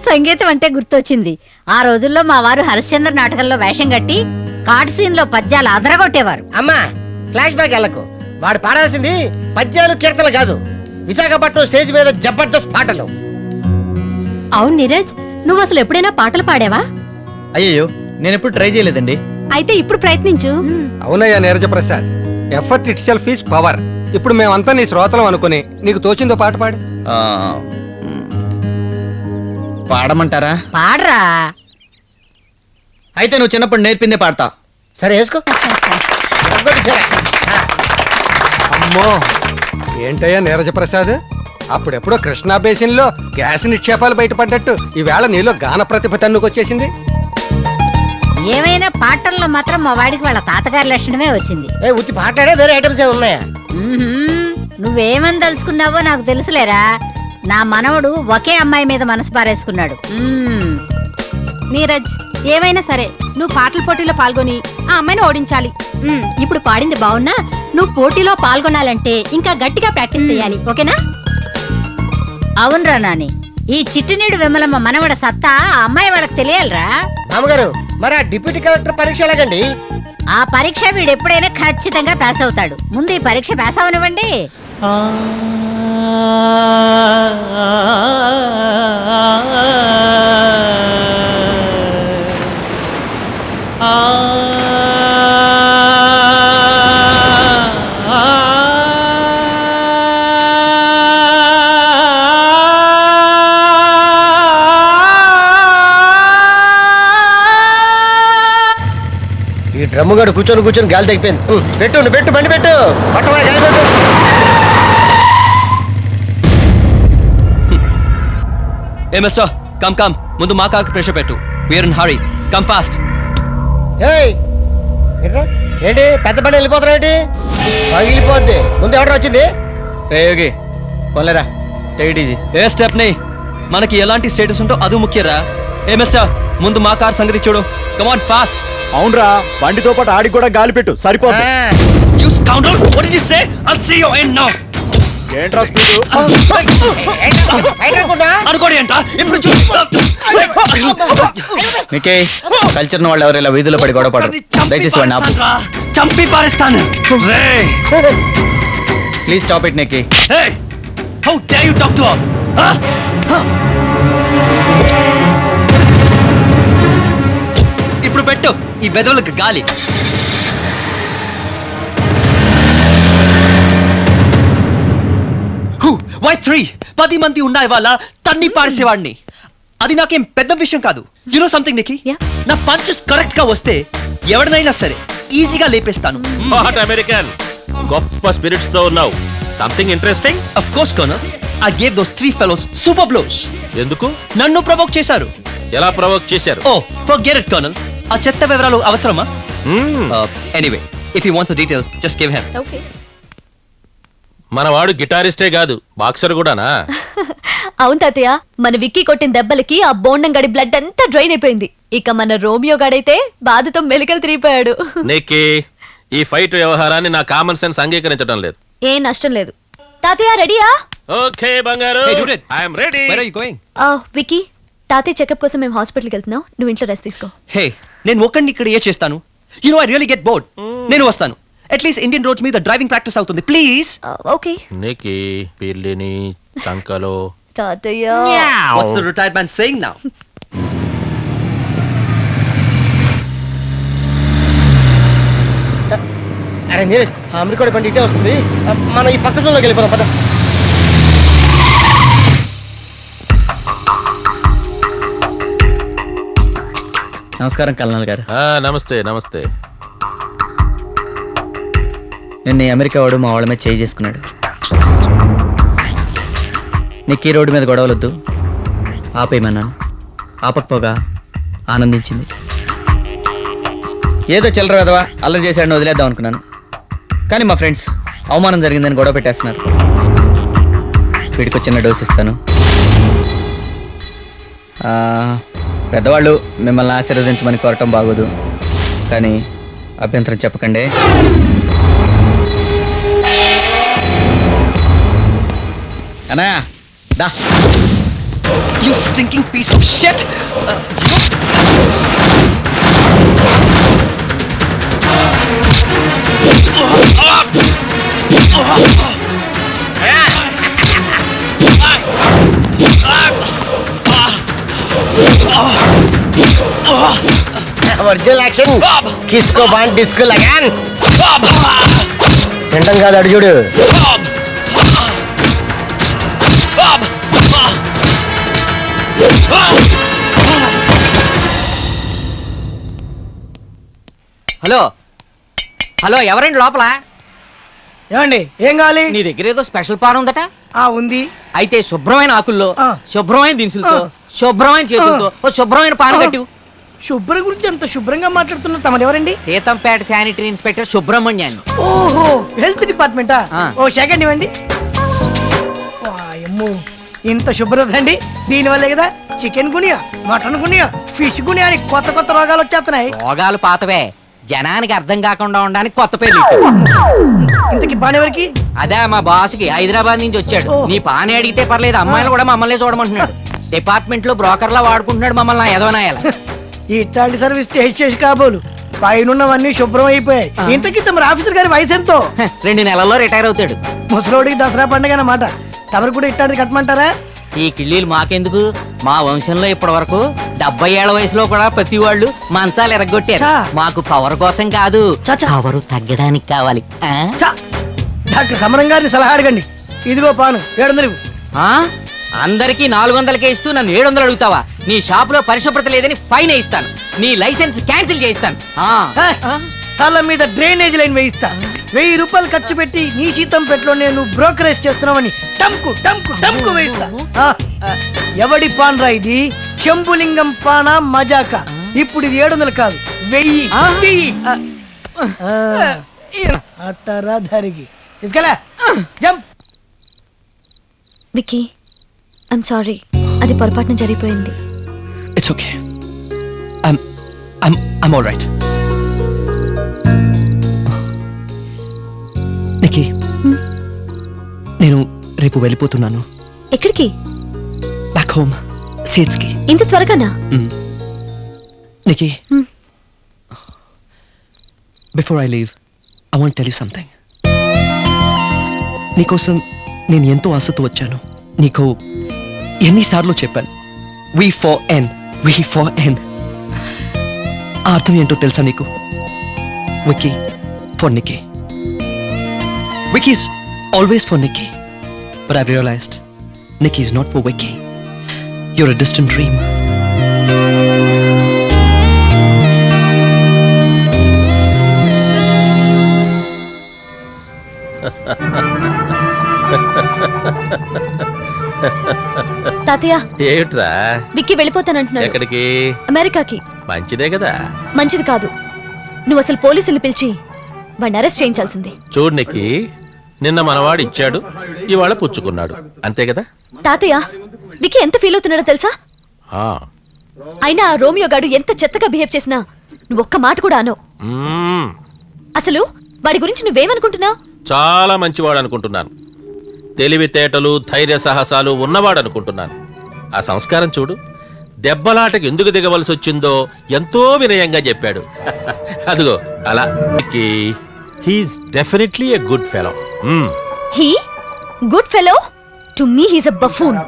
సంగీతం అంటే గుర్తొచ్చింది. ఆ రోజుల్లో మా వారు హరిశ్చంద్ర నాటకంలో వేషం కట్టి కాట్ సీన్ లో పద్యాలు అదరగొట్టేవారు. అమ్మా ఫ్లాష్ బ్యాక్ వెళ్ళకు. వాడు పాడాల్సింది పద్యాలు కీర్తనలు కాదు, విశాఖపట్నం స్టేజ్ మీద జబర్దస్త్ పాటలు. అవును నీరజ్, నువ్వు అసలు ఎప్పుడైనా పాటలు పాడావా? అయ్యో, నేను ఎప్పుడు ట్రై చేయలేదండి. అయితే ఇప్పుడు ప్రయత్నించు. అవునయ్యా Neeraja Prasad, effort it self is power. ఇప్పుడు మేమంతా నీ శ్రోతలం అనుకుని నీకు తోచిందో పాట పాడు. పాడమంటారా? పాడరా. అయితే నువ్వు చిన్నప్పుడు నేర్పిందే పాడతా. సరే వేసుకో. అమ్మో ఏంటయ్యా నీరజ ప్రసాద్, అప్పుడెప్పుడో కృష్ణా బేసిన్ లో గ్యాస్ నిక్షేపాలు బయటపడ్డట్టు ఈవేళ నీలో గాన ప్రతిభ తన్నుకొచ్చేసింది. ఏమైనా పాటల్లో మాత్రం మా వాడికి వాళ్ళ తాతగారి లక్షణమే వచ్చింది. ఉత్తి పాటలాడే వేరే ఐటమ్స్ ఏ ఉన్నాయా? నువ్వేమని తలుచుకున్నావో నాకు తెలుసులేరా. నా మనవడు ఒకే అమ్మాయి మీద మనసు పారేసుకున్నాడు. నీరజ్, ఏమైనా సరే నువ్వు పాటల పోటీలో పాల్గొని ఆ అమ్మాయిని ఓడించాలి. ఇప్పుడు పాడింది బాగున్నా, నువ్వు పోటీలో పాల్గొనాలంటే ఇంకా గట్టిగా ప్రాక్టీస్ చేయాలి, ఓకేనా? అవునరా నాని, ఈ చిట్టినీడు విమలమ్మ మనవడ సత్తా ఆ అమ్మాయి వాళ్ళకి తెలియాలరా. మామగారు, మరి ఆ డిప్యూటీ కలెక్టర్ పరీక్ష ఎలాగండి? ఆ పరీక్ష వీడు ఎప్పుడైనా ఖచ్చితంగా పాస్ అవుతాడు. ముందు ఈ పరీక్ష పాస్ అవనివ్వండి. ఈ డ్రమ్ము గడు కూర్చొని గాలి తగ్గిపోయింది. పెట్టు పెట్టు బండి పెట్టు. పట్టవా గాలి పెట్టు. ఏ మిస్టర్, కమ్ ముందు మా కార్కి ప్రెషర్ పెట్టు. We're in hurry, come fast. ఏయ్ ఏంటి పెద్ద బండి వెళ్ళిపోతున్నావు ఏంటి? పగిలిపోద్ది. ముందు ఎవరు వచ్చింది? యోగి పోలేరా, ఏ స్టెప్ ని మనకి ఎలాంటి స్టేటస్ ఉంటో అది ముఖ్యరా. ఏ మిస్టర్, ముందు మా కార్ సంగతి చూడు. Come on fast. అవునరా, బండితో పాటు ఆడికి కూడా గాలి పెట్టు, సరిపోతుంది. You scoundrel! What did you say? I'll see your end now. ఏంట్రా స్పీడు? అనుకోడి అంట ఇప్పుడు మీకే కల్చర్ వాళ్ళు ఎవరు ఇలా వీధిలో పడి గొడవ పడరు. దయచేసి వాడిని ఆపు. చంపి పారేస్తాను. Please stop it Nikki. Hey! How dare you talk to her? ఇప్పుడు పెట్టు ఈ బెదవులకు గాలి. వై 3 10 మంది ఉన్నాయి వాళ్ళ తన్ని పారేసేవాడిని. అది నాకేం పెద్ద విషయం కాదు. యు నో సంథింగ్ నిక్కీ, నా పంచెస్ కరెక్ట్ గా వస్తే ఎవరినైనా సరే ఈజీగా లేపేస్తాను. వాట్ అమెరికన్, గొప్ప స్పిరిట్స్ తో ఉన్నావు. Something interesting? Of course colonel, I gave those 3 fellows super blows. ఎందుకు? నన్ను ప్రవోక్ చేశారు. ఎలా ప్రవోక్ చేశారు? ఓ ఫర్గెట్ ఇట్ కర్నల్, ఆ చెత్త వివరాలు అవసరమా? Anyway, if you want the details just give him. Okay. మనవాడు గిటారిస్టే కాదు, బాక్సర్ కూడానా? అవును తాతయ్య, మన విక్కీ కొట్టిన దెబ్బలకి ఆ బోండం గడి బ్లడ్ అంతా డ్రైన్ అయిపోయింది. ఇక మన రోమియో గడైతే బాధతో మెలికలు తిరిగిపోయాడు. నీకి ఈ ఫైట్ వ్యవహారాన్ని నా కామన్ సెన్స్ అంగీకరించడం లేదు. ఏం నష్టం లేదు. తాతయ్య రెడీయా? ఓకే బంగారు, Hey, Judith. I am ready. Where are you going? Vicky, తాతయ్య చెకప్ కోసం మేము హాస్పిటల్కి వెళ్తున్నాం. నువ్వు ఇంట్లో రెస్ట్ తీసుకో. హే, నేను ఒక్కడిని ఇక్కడ ఏ చేస్తాను? You know I really get bored. నేను వస్తాను. అట్లీస్ట్ ఇండియన్ రోడ్స్ మీద డ్రైవింగ్ ప్రాక్టీస్ అవుతుంది, ప్లీజ్. ఓకే నీకి పిల్లిని చంకలో తాతయ్య. What's the retired man saying now? అరే నీరజ్, అమెరికా బండి ఇటే వస్తుంది. మనం ఈ పక్క జోన్లోకి వెళ్ళిపోదాం పద. నమస్కారం కల్నల్ గారు. నమస్తే నమస్తే. నిన్న అమెరికా వాడు మా వాళ్ళ మీద చేయి చేసుకున్నాడు. నీకు ఈ రోడ్డు మీద గొడవలొద్దు, ఆపేయమన్నాను. ఆపకపోగా ఆనందించింది. ఏదో చిల్లర కదవా అల్లరి చేశాడని వదిలేద్దాం అనుకున్నాను. కానీ మా ఫ్రెండ్స్ అవమానం జరిగిందని గొడవ పెట్టేస్తున్నారు. వీడికి చిన్న డోస్ ఇస్తాను. పెద్దవాళ్ళు మిమ్మల్ని ఆశీర్వదించమని కోరటం బాగోదు, కానీ అభ్యంతరం చెప్పకండి. అన్నయ్య దా. You stinking piece of shit! Original action కిస్కో బాండ్ డిస్కో లగాన్ తింటాం కాదు అడు చూడు. హలో హలో ఎవరండి లోపల? ఏమండి ఏం కావాలి? నీ దగ్గర ఏదో స్పెషల్ పాన్ ఉందట. ఉంది. అయితే శుభ్రమైన ఆకుల్లో ఆ. శుభ్రమైన దినుసులతో శుభ్రమైన చేతులతో ఓ శుభ్రమైన పాన్ కట్టు. శుభ్రం గురించి అంత శుభ్రంగా మాట్లాడుతున్నారు. తమరు ఎవరండి? సీతంపేట శానిటరీ ఇన్స్పెక్టర్ సుబ్రహ్మణ్యాన్ని. ఓహో, హెల్త్ డిపార్ట్మెంటా? ఆ. ఓ సెకండ్ ఇవ్వండి. వాయమ్మో, ఇంత శుభ్రత అండి. దీనివల్లే కదా చికెన్ గునియా, మటన్ గునియా, ఫిష్ గునియా అని కొత్త కొత్త రోగాలు వచ్చేస్తున్నాయి. రోగాలు పాతవే, జనానికి అర్థం కాకుండా ఉండడానికి కొత్త పేర్లు. ఇంతకి పాన్ ఎవరికి? అదే మా బాస్కి హైదరాబాద్ నుంచి వచ్చాడు. ఓ. నీ పాని అడిగితే పర్లేదు, అమ్మాయిలు కూడా మమ్మల్ని చూడమంటున్నాడు. డిపార్ట్మెంట్ లో బ్రోకర్ లా వాడుకుంటున్నాడు మమ్మల్ని నా ఎదవనాయాల. ఇట్లాంటి సర్వీస్ చేసి కాబోలు పైనున్నవన్నీ శుభ్రం అయిపోయాయి. ఇంతకి తమ ఆఫీసర్ గారి వయసు ఎంతో? 2 నెలల్లో రిటైర్ అవుతాడు. ముసలోడికి దసరా పండుగ అన్నమాట. తమరు కూడా ఇట్లాంటిది కట్టమంటారా? ఈ కిళ్ళీలు మాకెందుకు? మా వంశంలో ఇప్పటి వరకు 70 ఏళ్ల వయసులో కూడా ప్రతి వాళ్ళు మంచాలు ఎరగొట్టారు. చా. మాకు పవర్ కోసం కాదు, చా, చా. పవర్ తగ్గడానికి కావాలి. ఆ? చా, డాక్టర్ సమరం గారిని సలహా అడగండి. ఇదిగో పాను 700. ఆ? అందరికీ 400కే ఇస్తూ నన్ను 700 అడుగుతావా? నీ షాపులో పరిశుభ్రత లేదని ఫైన్ వేయిస్తాను. నీ లైసెన్స్ క్యాన్సిల్ చేయిస్తాను. ఆ. తల మీద డ్రైనేజ్ లైన్ వేయిస్తా. 1000 రూపాయలు ఖర్చు పెట్టి నీ శీతం పెట్లో నేను బ్రోకరేజ్ చేస్తున్నామని టంకు టంకు టంకు వేయిస్తా. ఎవడి పాన్ రా ఇది? శంభులింగం పానా మజాక. ఇప్పుడు ఇది 700 కాదు, 1000. చెయ్యి. అట్టరా ధరికి తీసుకెళ్ళా. జంప్. విక్కీ, ఐమ్ సారీ, అది పొరపాటున జరిగిపోయింది. It's okay. I'm all right. Nikki, నేను రేపు వెళ్ళిపోతున్నాను. ఎక్కడికి? బ్యాక్ హోమ్, స్టేట్స్ కి. ఇంత త్వరగానా? Nikki, before I leave I want tell you something. నీకోసం నేను ఎంతో ఆశతో వచ్చాను. నీకు ఎన్నిసార్లు చెప్పాను, వి ఫర్ ఎన్, వి ఫర్ ఎన్. ఆ అర్థం ఏంటో తెలుసా నీకు? Vicky for Nikki. Vicky's always for Nikki, but I've realized Nikki's not for Vicky. You're a distant dream. తాతయ్య, ఏమిట్రా? విక్కీ వెళ్ళిపోతానంటున్నాడు. ఎక్కడికి? అమెరికాకి. మంచిదే కదా. మంచిది కాదు. నువ్వు అసలు పోలీసుల్ని పిలిచి వాడిని అరెస్ట్ చేయించాల్సింది. చూడు నిక్కి, నిన్న మనవాడు ఇచ్చాడు, ఇవాళ పుచ్చుకున్నాడు, అంతే కదా. తాతయ్య, విక్కీ ఎంత ఫీల్ అవుతున్నాడో తెలుసా? ఆ. అయినా ఆ రోమియో గాడు ఎంత చెత్తగా బిహేవ్ చేసినా నువ్వు ఒక్క మాట కూడా అనవు. మ్మ్. అసలు వాడి గురించి నువ్వేమనుకుంటున్నావు? చాలా మంచివాడు అనుకుంటున్నాను. తెలివితేటలు, ధైర్య సాహసాలు ఉన్నవాడు అనుకుంటున్నాను. ఆ సంస్కారం చూడు, దెబ్బలాటకు ఎందుకు దిగవలసి వచ్చిందో ఎంతో వినయంగా చెప్పాడు. అదిగో అలా. He's definitely a good fellow. He good fellow? To me he's a buffoon.